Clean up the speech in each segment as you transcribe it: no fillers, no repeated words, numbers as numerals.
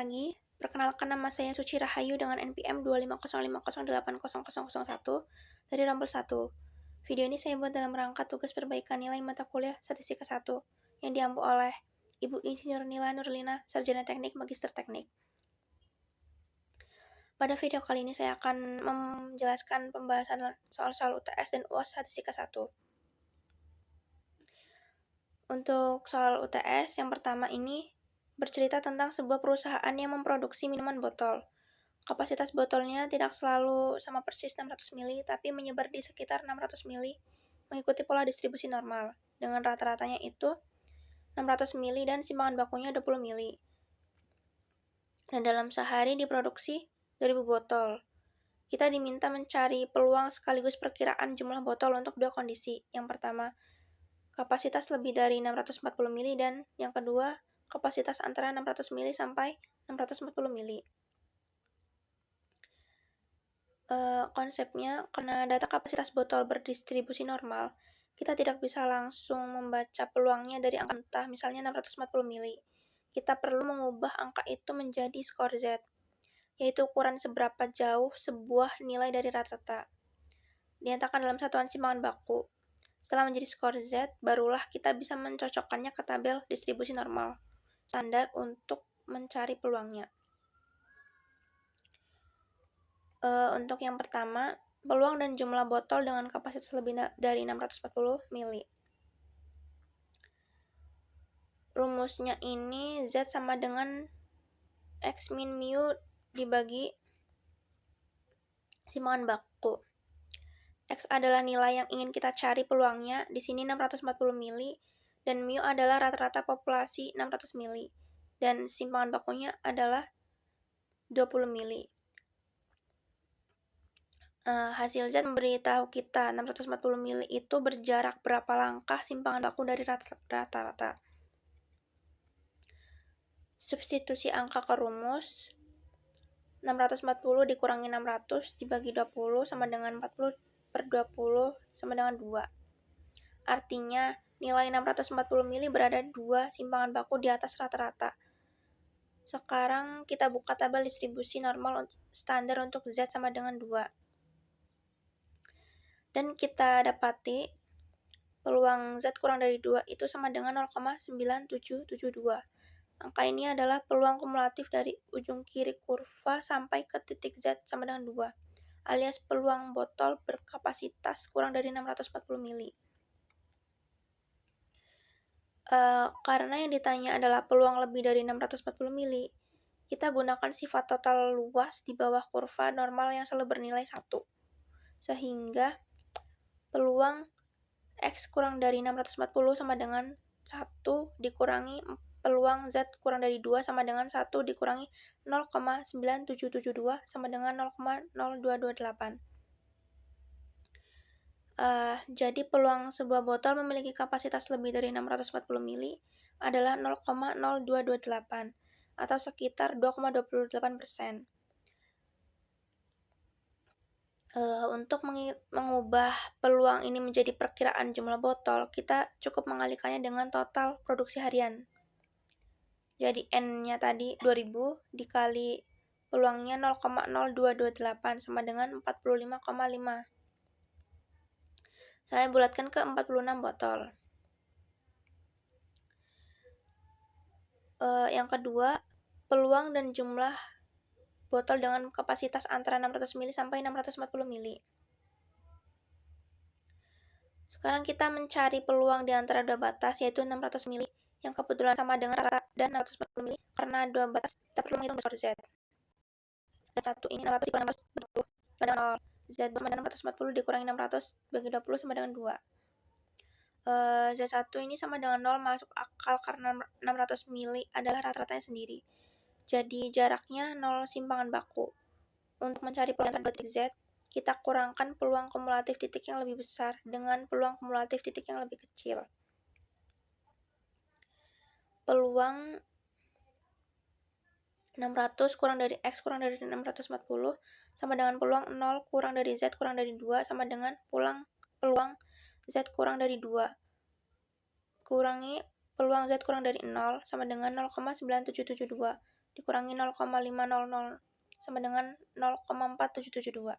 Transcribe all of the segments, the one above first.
Pagi, perkenalkan nama saya Suci Rahayu dengan NPM 25050080001 dari Rombel 1. Video ini saya buat dalam rangka tugas perbaikan nilai mata kuliah Statistika 1 yang diampu oleh Ibu Insinyur Nila Nurlina, Sarjana Teknik Magister Teknik. Pada video kali ini saya akan menjelaskan pembahasan soal-soal UTS dan UAS Statistika 1. Untuk soal UTS yang pertama ini bercerita tentang sebuah perusahaan yang memproduksi minuman botol. Kapasitas botolnya tidak selalu sama persis 600 ml, tapi menyebar di sekitar 600 ml, mengikuti pola distribusi normal, dengan rata-ratanya itu 600 ml dan simpangan bakunya 20 ml. Dan dalam sehari diproduksi 2000 botol. Kita diminta mencari peluang sekaligus perkiraan jumlah botol untuk dua kondisi. Yang pertama, kapasitas lebih dari 640 ml dan yang kedua, kapasitas antara 600 ml sampai 640 ml. Konsepnya, karena data kapasitas botol berdistribusi normal, kita tidak bisa langsung membaca peluangnya dari angka mentah, misalnya 640 ml. Kita perlu mengubah angka itu menjadi skor Z, yaitu ukuran seberapa jauh sebuah nilai dari rata-rata. Dinyatakan dalam satuan simpangan baku. Setelah menjadi skor Z, barulah kita bisa mencocokkannya ke tabel distribusi normal standar untuk mencari peluangnya. Untuk yang pertama, peluang dan jumlah botol dengan kapasitas lebih dari 640 ml. Rumusnya ini Z sama dengan X min mu dibagi simpangan baku. X adalah nilai yang ingin kita cari peluangnya, di sini 640 ml, dan mu adalah rata-rata populasi 600 ml, dan simpangan bakunya adalah 20 ml. Hasil Z memberitahu kita 640 ml itu berjarak berapa langkah simpangan baku dari rata-rata. Substitusi angka ke rumus. 640 dikurangi 600 dibagi 20 sama dengan 40 per 20 sama dengan 2. Artinya, nilai 640 ml berada 2 simpangan baku di atas rata-rata. Sekarang kita buka tabel distribusi normal standar untuk Z sama dengan 2. Dan kita dapati peluang Z kurang dari 2 itu sama dengan 0,9772. Angka ini adalah peluang kumulatif dari ujung kiri kurva sampai ke titik Z sama dengan 2, alias peluang botol berkapasitas kurang dari 640 ml. Karena yang ditanya adalah peluang lebih dari 640 ml, kita gunakan sifat total luas di bawah kurva normal yang selalu bernilai 1. Sehingga peluang X kurang dari 640 sama dengan 1 dikurangi peluang Z kurang dari 2 sama dengan 1 dikurangi 0,9772 sama dengan 0,0228. Jadi peluang sebuah botol memiliki kapasitas lebih dari 640 ml adalah 0,0228 atau sekitar 2,28%. Untuk mengubah peluang ini menjadi perkiraan jumlah botol, kita cukup mengalihkannya dengan total produksi harian. Jadi N-nya tadi 2000 dikali peluangnya 0,0228 sama dengan 45,5. Saya bulatkan ke 46 botol. Yang kedua, peluang dan jumlah botol dengan kapasitas antara 600 ml sampai 640 ml. Sekarang kita mencari peluang di antara dua batas, yaitu 600 ml yang kebetulan sama dengan rata dan 640 ml. Karena dua batas, kita perlu menghitung skor Z. Z1 ini 600 dikurangi 620 sama dengan 0. Z2 sama dengan 440 dikurangi 600 bagi 20 sama dengan 2. Z1 ini sama dengan 0 masuk akal karena 600 ml adalah rata-ratanya sendiri. Jadi jaraknya 0 simpangan baku. Untuk mencari peluang antara titik Z, kita kurangkan peluang kumulatif titik yang lebih besar dengan peluang kumulatif titik yang lebih kecil. Peluang 600 kurang dari X kurang dari 640 sama dengan peluang 0 kurang dari Z kurang dari 2 sama dengan peluang Z kurang dari 2. Kurangi peluang Z kurang dari 0 sama dengan 0,9772 dikurangi 0,500 sama dengan 0,4772.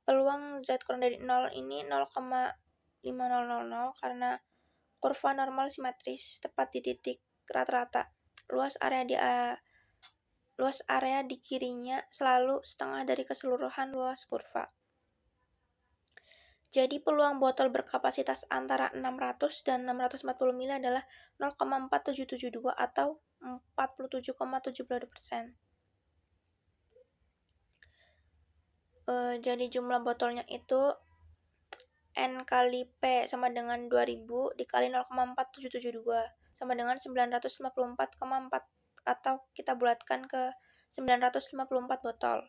Peluang Z kurang dari 0 ini 0,5000 karena kurva normal simetris tepat di titik rata-rata. Luas area di kirinya selalu setengah dari keseluruhan luas kurva. Jadi peluang botol berkapasitas antara 600 dan 640 ml adalah 0,4772 atau 47,72%. Jadi jumlah botolnya itu N kali P sama dengan 2000 dikali 0,4772 sama dengan 954,4 atau kita bulatkan ke 954 botol.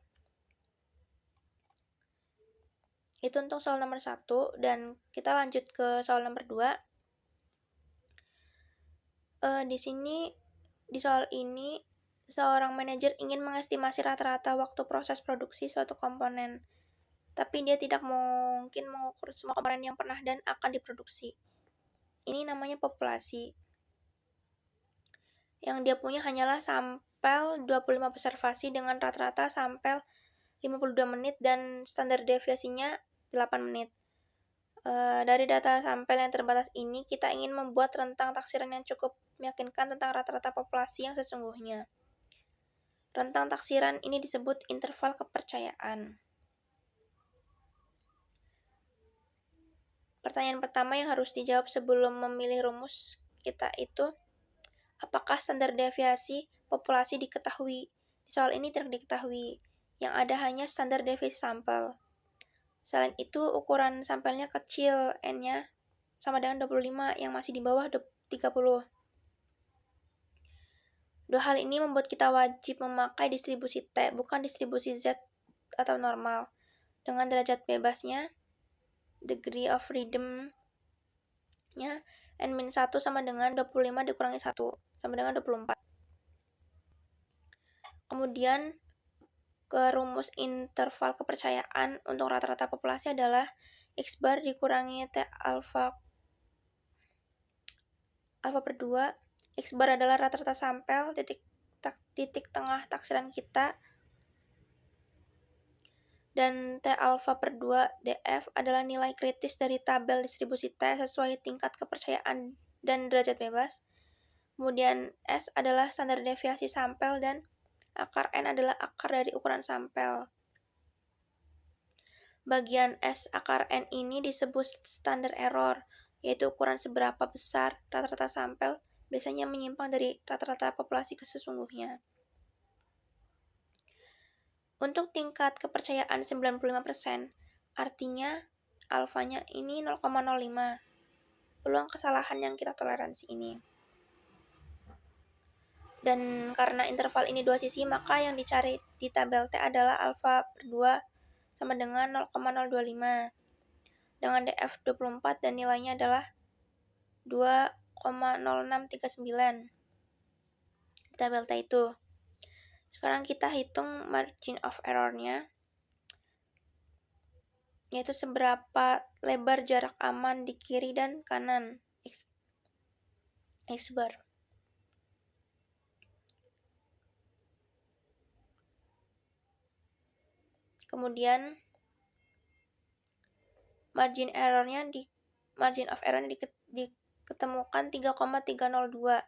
Itu untuk soal nomor 1 dan kita lanjut ke soal nomor 2. Di soal ini seorang manajer ingin mengestimasi rata-rata waktu proses produksi suatu komponen, tapi dia tidak mungkin mengukur semua komponen yang pernah dan akan diproduksi. Ini namanya populasi. Yang dia punya hanyalah sampel 25 observasi dengan rata-rata sampel 52 menit dan standar deviasinya 8 menit. Dari data sampel yang terbatas ini, kita ingin membuat rentang taksiran yang cukup meyakinkan tentang rata-rata populasi yang sesungguhnya. Rentang taksiran ini disebut interval kepercayaan. Pertanyaan pertama yang harus dijawab sebelum memilih rumus kita itu, apakah standar deviasi populasi diketahui? Di soal ini tidak diketahui. Yang ada hanya standar deviasi sampel. Selain itu, ukuran sampelnya kecil, N-nya sama dengan 25, yang masih di bawah 30. Dua hal ini membuat kita wajib memakai distribusi T, bukan distribusi Z atau normal. Dengan derajat bebasnya, degree of freedom-nya, N-1 sama dengan 25 dikurangi 1, sama dengan 24. Kemudian, ke rumus interval kepercayaan untuk rata-rata populasi adalah X bar dikurangi T alpha per 2. X bar adalah rata-rata sampel, titik tengah taksiran kita, dan T alpha per 2 DF adalah nilai kritis dari tabel distribusi T sesuai tingkat kepercayaan dan derajat bebas. Kemudian S adalah standar deviasi sampel dan akar N adalah akar dari ukuran sampel. Bagian S akar N ini disebut standard error, yaitu ukuran seberapa besar rata-rata sampel biasanya menyimpang dari rata-rata populasi sesungguhnya. Untuk tingkat kepercayaan 95%, artinya alfanya ini 0,05. Peluang kesalahan yang kita toleransi ini. Dan karena interval ini dua sisi, maka yang dicari di tabel T adalah alfa per 2 sama dengan 0,025. Dengan DF 24 dan nilainya adalah 2,0639. Di tabel T itu. Sekarang kita hitung margin of error-nya, yaitu seberapa lebar jarak aman di kiri dan kanan X bar. Kemudian margin of error-nya diketemukan 3,302.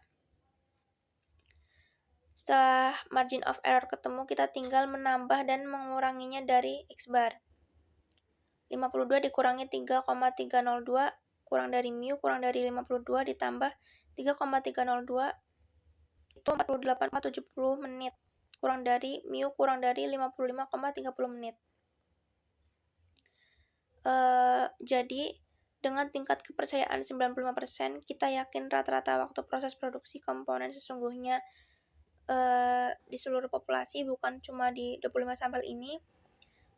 Setelah margin of error ketemu, kita tinggal menambah dan menguranginya dari X bar. 52 dikurangi 3,302 kurang dari mu kurang dari 52 ditambah 3,302 itu 48,70 menit kurang dari mu kurang dari 55,30 menit. Jadi dengan tingkat kepercayaan 95%, kita yakin rata-rata waktu proses produksi komponen sesungguhnya di seluruh populasi, bukan cuma di 25 sampel ini,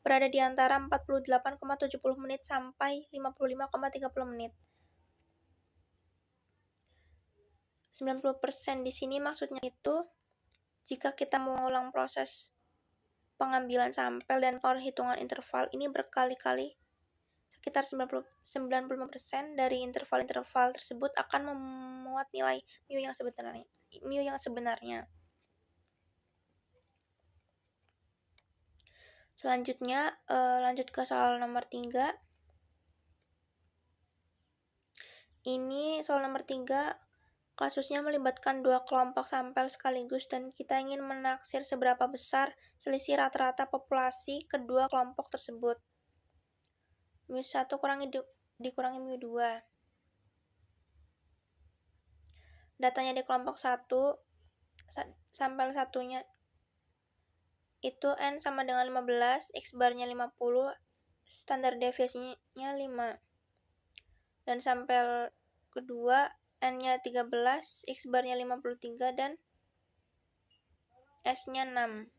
berada di antara 48,70 menit sampai 55,30 menit. 90% di sini maksudnya itu jika kita mengulang proses pengambilan sampel dan perhitungan interval ini berkali-kali sekitar 95% dari interval-interval tersebut akan memuat nilai mu yang sebenarnya. Selanjutnya, lanjut ke soal nomor 3. Ini soal nomor 3, kasusnya melibatkan dua kelompok sampel sekaligus dan kita ingin menaksir seberapa besar selisih rata-rata populasi kedua kelompok tersebut. mu1 dikurangi mu2. Datanya di kelompok 1, sampel satunya itu N sama dengan 15, X barnya 50, standar deviasinya 5. Dan sampel kedua N-nya 13, X barnya 53, dan S-nya 6.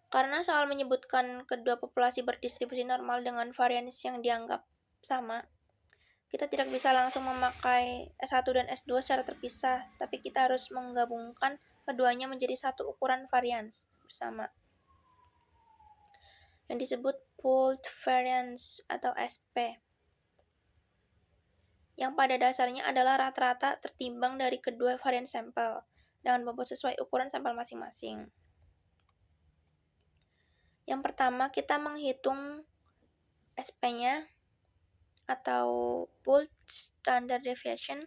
Karena soal menyebutkan kedua populasi berdistribusi normal dengan varians yang dianggap sama, kita tidak bisa langsung memakai S1 dan S2 secara terpisah, tapi kita harus menggabungkan keduanya menjadi satu ukuran varians bersama, yang disebut pooled variance atau SP, yang pada dasarnya adalah rata-rata tertimbang dari kedua varian sampel dengan bobot sesuai ukuran sampel masing-masing. Yang pertama, kita menghitung SP-nya atau pooled standard deviation.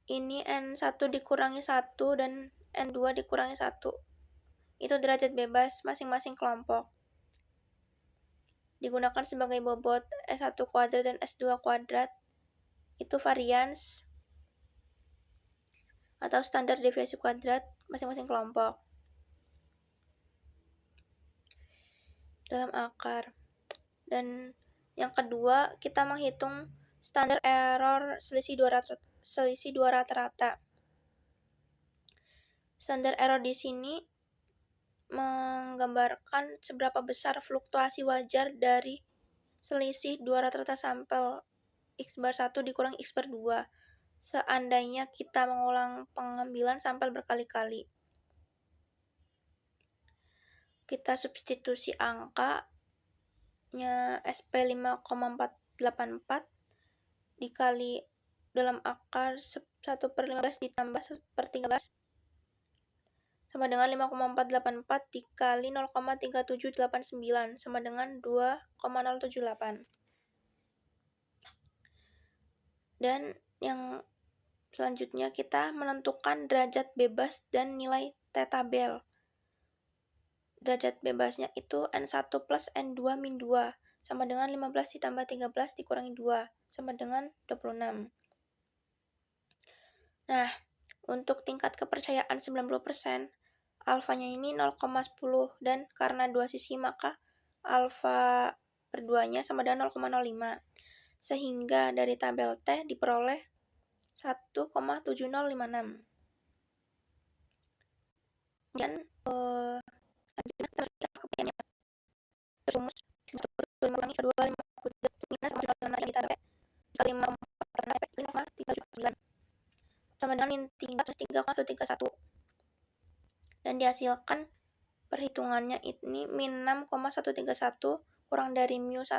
Ini N1 dikurangi 1 dan N2 dikurangi 1. Itu derajat bebas masing-masing kelompok. Digunakan sebagai bobot S1 kuadrat dan S2 kuadrat. Itu varians atau standar deviasi kuadrat masing-masing kelompok dalam akar. Dan yang kedua, kita menghitung standar error selisih dua rata-rata. Standar error di sini menggambarkan seberapa besar fluktuasi wajar dari selisih dua rata-rata sampel X bar 1 dikurangi X bar 2 seandainya kita mengulang pengambilan sampel berkali-kali. Kita substitusi angkanya SP 5,484 dikali dalam akar 1/15 ditambah 1/13 sama dengan 5,484 dikali 0,3789 sama dengan 2,078. Dan yang selanjutnya kita menentukan derajat bebas dan nilai T-tabel. Derajat bebasnya itu N1 plus N2 min 2 sama dengan 15 ditambah 13 dikurangi 2 sama dengan 26. Nah, untuk tingkat kepercayaan 90%, alfanya ini 0,10 dan karena dua sisi maka alfa per 2-nya sama dengan 0,05. Sehingga dari tabel T diperoleh 1,7056. Dan selanjutnya kita kepercayaannya. Rumus mengurangi kedua 50 minus sama dengan yang kita dikali 5,4 karena efek 5,379 sama dengan min 3 plus 3,131 dan dihasilkan perhitungannya ini min 6,131 kurang dari mu 1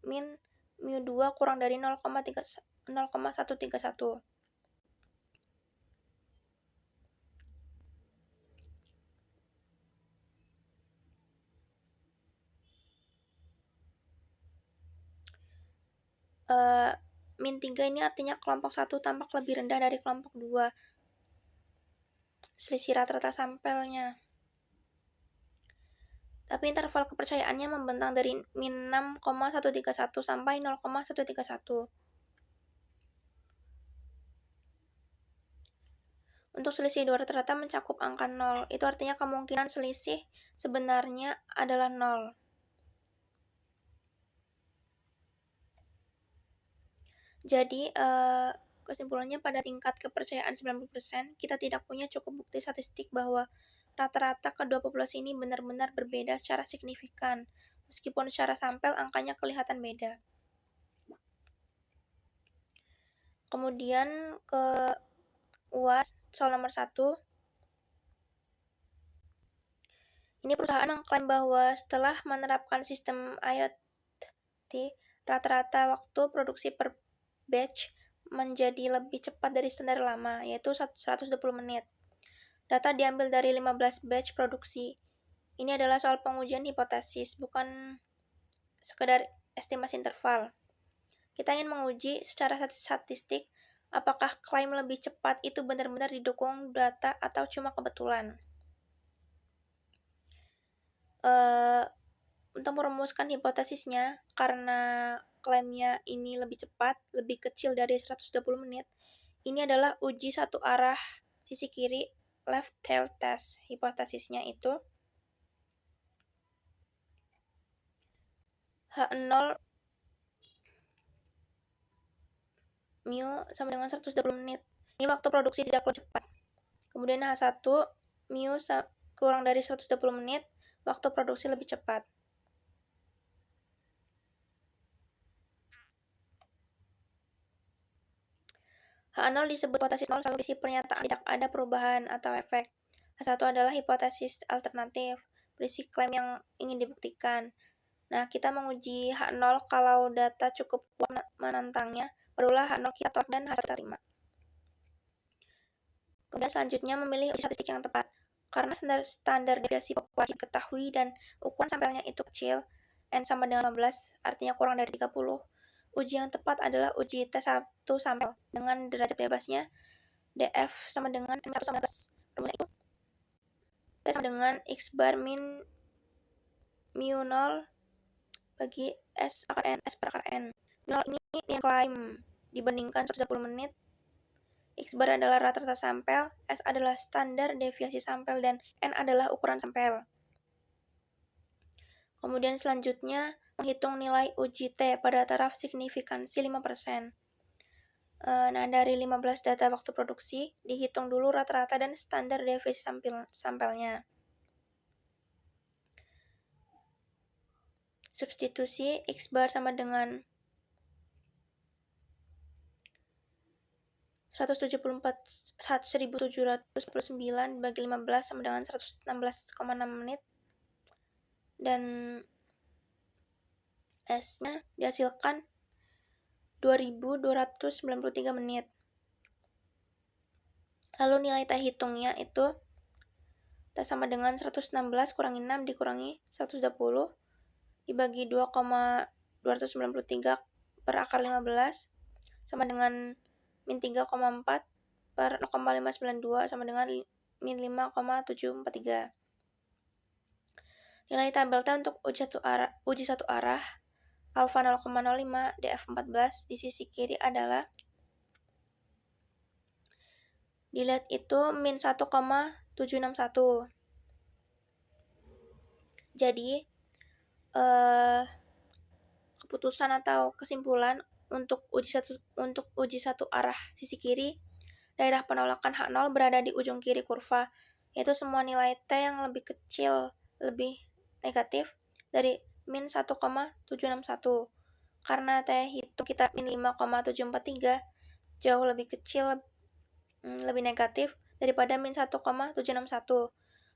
min mu 2 kurang dari 0,131. Min 3 ini artinya kelompok 1 tampak lebih rendah dari kelompok 2. Selisih rata-rata sampelnya. Tapi interval kepercayaannya membentang dari min 6,131 sampai 0,131. Untuk selisih dua rata-rata mencakup angka 0. Itu artinya kemungkinan selisih sebenarnya adalah 0. Jadi, kesimpulannya pada tingkat kepercayaan 90%, kita tidak punya cukup bukti statistik bahwa rata-rata kedua populasi ini benar-benar berbeda secara signifikan, meskipun secara sampel angkanya kelihatan beda. Kemudian ke UAS, soal nomor 1. Ini perusahaan mengklaim bahwa setelah menerapkan sistem IoT, rata-rata waktu produksi per batch menjadi lebih cepat dari standar lama, yaitu 120 menit. Data diambil dari 15 batch produksi. Ini adalah soal pengujian hipotesis, bukan sekedar estimasi interval. Kita ingin menguji secara statistik apakah klaim lebih cepat itu benar-benar didukung data atau cuma kebetulan. Untuk merumuskan hipotesisnya, karena klaimnya ini lebih cepat, lebih kecil dari 120 menit, ini adalah uji satu arah sisi kiri left tail test. Hipotesisnya itu H0 mu sama dengan 120 menit. Ini waktu produksi tidak lebih cepat. Kemudian H1 mu kurang dari 120 menit, waktu produksi lebih cepat. H0 disebut hipotesis nol selalu berisi pernyataan tidak ada perubahan atau efek. H1 adalah hipotesis alternatif, berisi klaim yang ingin dibuktikan. Nah, kita menguji H0 kalau data cukup kuat menentangnya, barulah H0 kita tolak dan H1 kita terima. Kemudian selanjutnya memilih uji statistik yang tepat. Karena standar deviasi populasi diketahui dan ukuran sampelnya itu kecil, N sama dengan 15, artinya kurang dari 30, uji yang tepat adalah uji T1 sampel dengan derajat bebasnya df sama dengan M1 sama 15. Rumusnya itu T sama dengan X bar min mu 0 bagi S akar N, S per akar N. Mu 0 ini yang klaim dibandingkan 120 menit. X bar adalah rata-rata sampel, S adalah standar deviasi sampel, dan N adalah ukuran sampel. Kemudian selanjutnya, menghitung nilai uji T pada taraf signifikansi 5%. Nah, dari 15 data waktu produksi, dihitung dulu rata-rata dan standar deviasi sampelnya. Substitusi X bar sama dengan 1749 bagi 15 sama dengan 116,6 menit, dan S-nya dihasilkan 2293 menit. Lalu nilai T hitungnya itu T sama dengan 116 kurangi 6 dikurangi 120 dibagi 2,293 per akar 15 sama dengan min 3,4 per 0,592 sama dengan min 5,743. Nilai tabel T untuk uji satu arah alfa 0,05 df14 di sisi kiri adalah, dilihat itu min 1,761. Jadi keputusan atau kesimpulan untuk uji satu arah sisi kiri, daerah penolakan H0 berada di ujung kiri kurva, yaitu semua nilai T yang lebih kecil lebih negatif dari min 1,761. Karena T hitung kita min 5,743 jauh lebih kecil, lebih negatif daripada min 1,761,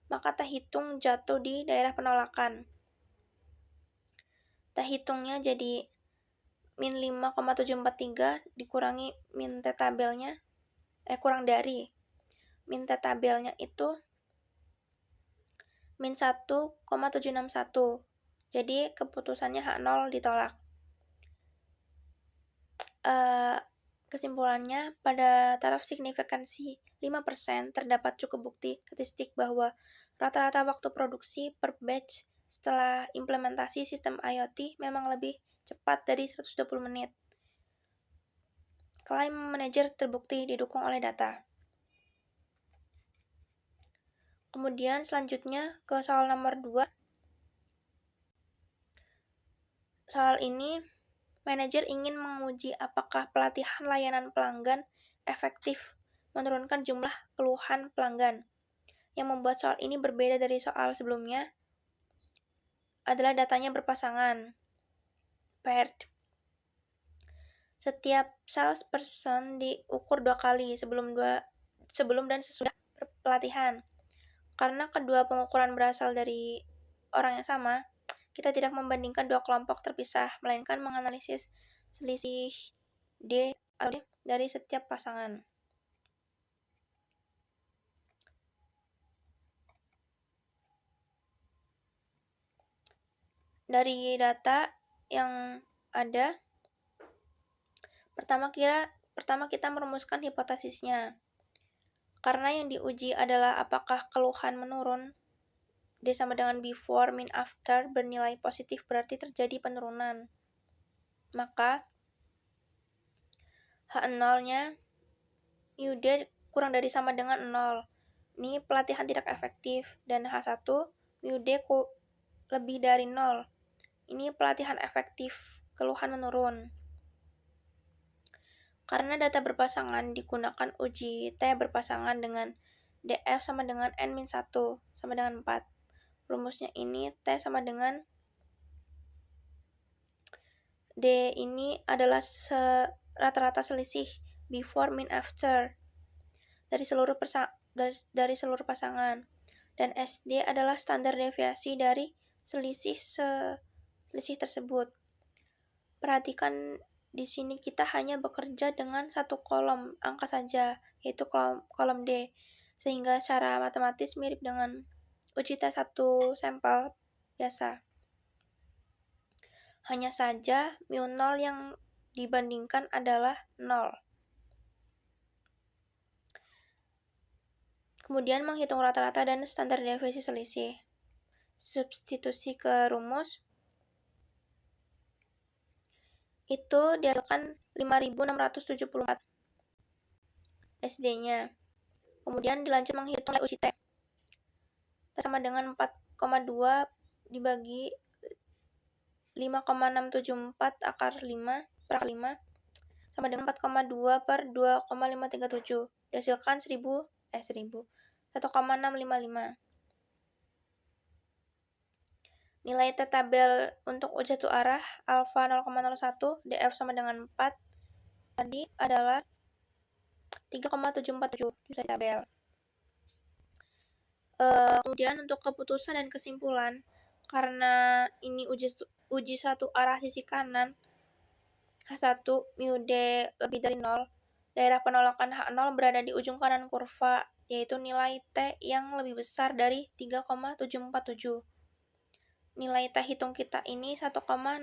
maka T hitung jatuh di daerah penolakan. T hitungnya jadi min 5,743 dikurangi min T tabelnya, kurang dari min T tabelnya itu min 1,761. Jadi keputusannya H0 ditolak. Kesimpulannya, pada taraf signifikansi 5% terdapat cukup bukti statistik bahwa rata-rata waktu produksi per batch setelah implementasi sistem IoT memang lebih cepat dari 120 menit. Klaim manajer terbukti didukung oleh data. Kemudian selanjutnya ke soal nomor 2. Soal ini, manajer ingin menguji apakah pelatihan layanan pelanggan efektif menurunkan jumlah keluhan pelanggan. Yang membuat soal ini berbeda dari soal sebelumnya adalah datanya berpasangan, paired. Setiap salesperson diukur 2 kali, sebelum dan sesudah pelatihan. Karena kedua pengukuran berasal dari orang yang sama, kita tidak membandingkan dua kelompok terpisah, melainkan menganalisis selisih D atau D dari setiap pasangan. Dari data yang ada, pertama kita merumuskan hipotesisnya. Karena yang diuji adalah apakah keluhan menurun, D sama dengan before min after bernilai positif berarti terjadi penurunan. Maka H0-nya UD kurang dari sama dengan 0. Ini pelatihan tidak efektif. Dan H1 UD lebih dari 0. Ini pelatihan efektif, keluhan menurun. Karena data berpasangan digunakan uji T berpasangan dengan DF sama dengan N-1 sama dengan 4. Rumusnya ini T sama dengan D ini adalah rata-rata selisih before min after dari seluruh pasangan. Dan SD adalah standar deviasi dari selisih tersebut. Perhatikan di sini kita hanya bekerja dengan satu kolom angka saja, yaitu kolom D, sehingga secara matematis mirip dengan uji T1 sampel biasa. Hanya saja mu 0 yang dibandingkan adalah 0. Kemudian menghitung rata-rata dan standar deviasi selisih. Substitusi ke rumus itu dihasilkan 5.674 SD-nya. Kemudian dilanjut menghitung uji T. T sama dengan 4,2 dibagi 5,674 akar 5 per akar 5 sama dengan 4,2 per 2,537. Dihasilkan 1,655. Nilai T tabel untuk uji satu arah alfa 0,01, DF sama dengan 4 tadi adalah 3,747 nilai tabel. Kemudian untuk keputusan dan kesimpulan, karena ini uji satu arah sisi kanan, H1 mu D lebih dari 0, daerah penolakan H0 berada di ujung kanan kurva, yaitu nilai T yang lebih besar dari 3,747. Nilai T hitung kita ini 1,655.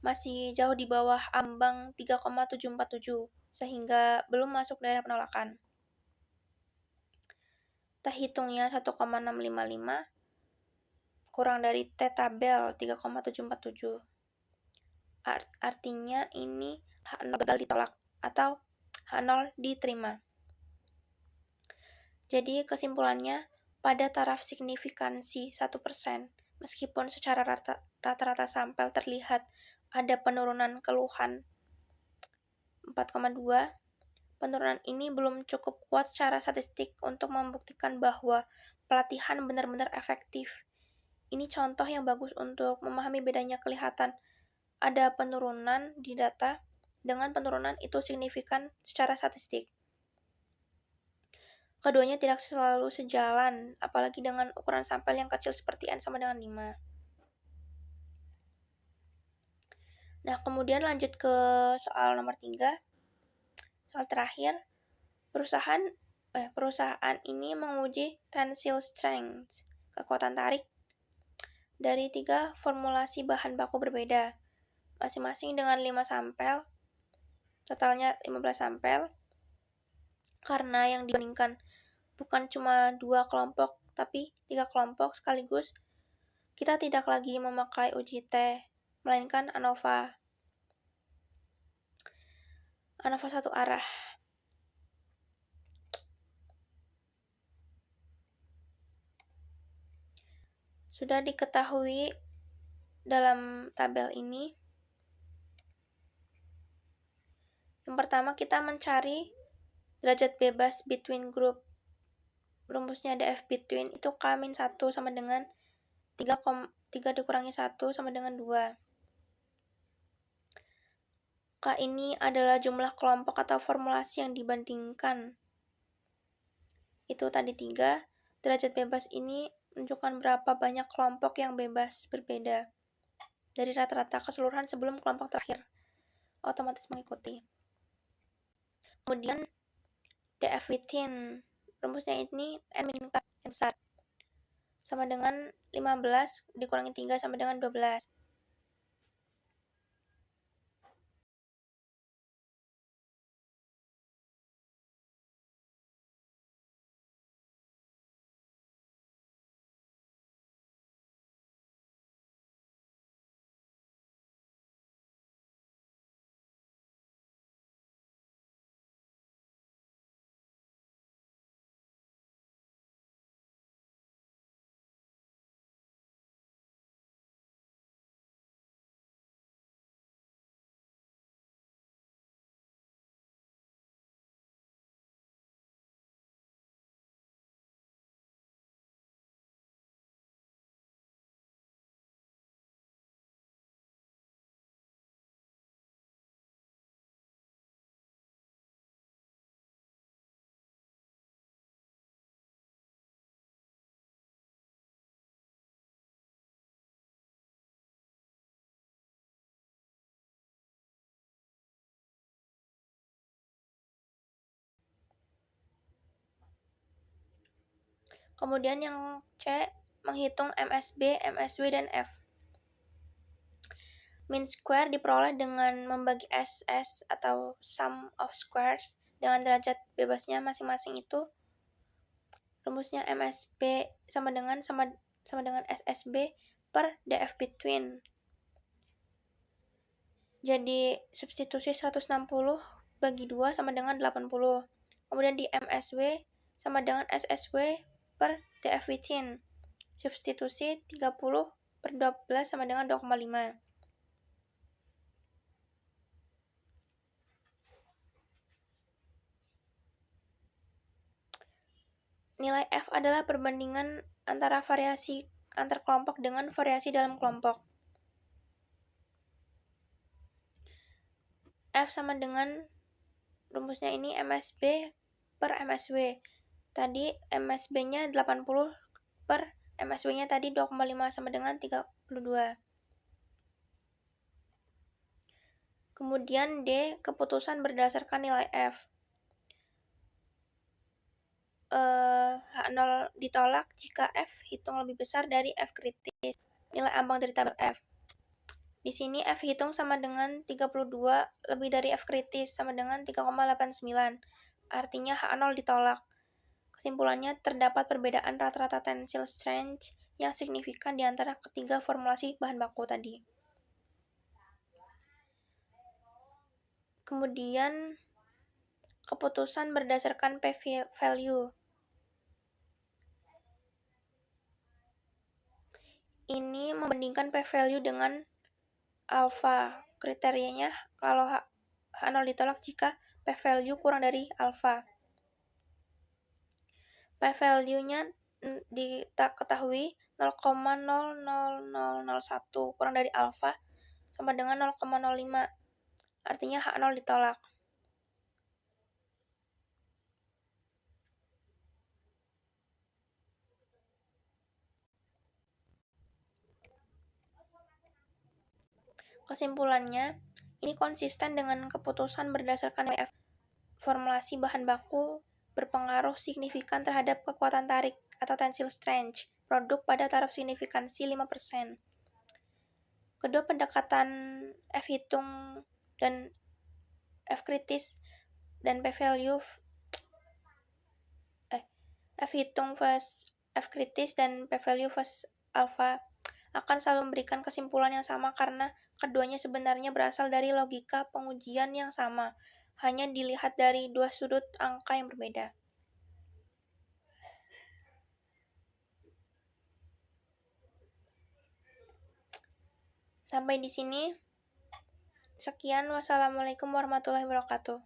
Masih jauh di bawah ambang 3,747, sehingga belum masuk daerah penolakan. T hitungnya 1,655 kurang dari T tabel 3,747. Artinya ini H0 gagal ditolak atau H0 diterima. Jadi kesimpulannya, pada taraf signifikansi 1%, meskipun secara rata-rata sampel terlihat ada penurunan keluhan 4,2, penurunan ini belum cukup kuat secara statistik untuk membuktikan bahwa pelatihan benar-benar efektif. Ini contoh yang bagus untuk memahami bedanya kelihatan ada penurunan di data dengan penurunan itu signifikan secara statistik. Keduanya tidak selalu sejalan, apalagi dengan ukuran sampel yang kecil seperti N sama dengan 5. Nah, kemudian lanjut ke soal nomor 3. Soal terakhir, perusahaan ini menguji tensile strength, kekuatan tarik, dari 3 formulasi bahan baku berbeda, masing-masing dengan 5 sampel, totalnya 15 sampel, karena yang dibandingkan bukan cuma 2 kelompok, tapi 3 kelompok sekaligus, kita tidak lagi memakai uji T, melainkan ANOVA satu arah. Sudah diketahui dalam tabel ini, yang pertama kita mencari derajat bebas between group. Rumusnya DF between itu K-1 sama dengan 3 dikurangi 1 sama dengan 2. K ini adalah jumlah kelompok atau formulasi yang dibandingkan. itu tadi 3, derajat bebas ini menunjukkan berapa banyak kelompok yang bebas berbeda dari rata-rata keseluruhan sebelum kelompok terakhir otomatis mengikuti. Kemudian df within, rumusnya ini n meningkat n besar sama dengan 15 dikurangi 3 sama dengan 12. Kemudian yang C, menghitung MSB, MSW, dan F. Mean square diperoleh dengan membagi SS atau sum of squares dengan derajat bebasnya masing-masing itu. Rumusnya MSB sama dengan SSB per DF between. Jadi substitusi 160 bagi 2 sama dengan 80. Kemudian di MSW sama dengan SSW per DF within. Substitusi 30 per 12 sama dengan 2,5. Nilai F adalah perbandingan antara variasi antar kelompok dengan variasi dalam kelompok. F sama dengan rumusnya ini MSB per MSW. Tadi MSB-nya 80 per MSW-nya tadi 2,5 sama dengan 32. Kemudian D, keputusan berdasarkan nilai F. H0 ditolak jika F hitung lebih besar dari F kritis. Nilai ambang dari tabel F. Di sini F hitung sama dengan 32 lebih dari F kritis sama dengan 3,89. Artinya H0 ditolak. Kesimpulannya, terdapat perbedaan rata-rata tensile strength yang signifikan di antara ketiga formulasi bahan baku tadi. Kemudian, keputusan berdasarkan p-value. Ini membandingkan p-value dengan alpha. Kriterianya kalau H0 ditolak jika p-value kurang dari alpha. P-value-nya ketahui 0,00001 kurang dari alpha sama dengan 0,05. Artinya H0 ditolak. Kesimpulannya, ini konsisten dengan keputusan berdasarkan WF. Formulasi bahan baku berpengaruh signifikan terhadap kekuatan tarik atau tensile strength produk pada taraf signifikansi 5%. Kedua pendekatan F hitung dan F kritis dan p-value F hitung plus F kritis dan p-value plus alpha akan selalu memberikan kesimpulan yang sama karena keduanya sebenarnya berasal dari logika pengujian yang sama, hanya dilihat dari dua sudut angka yang berbeda. Sampai di sini. Sekian, wassalamualaikum warahmatullahi wabarakatuh.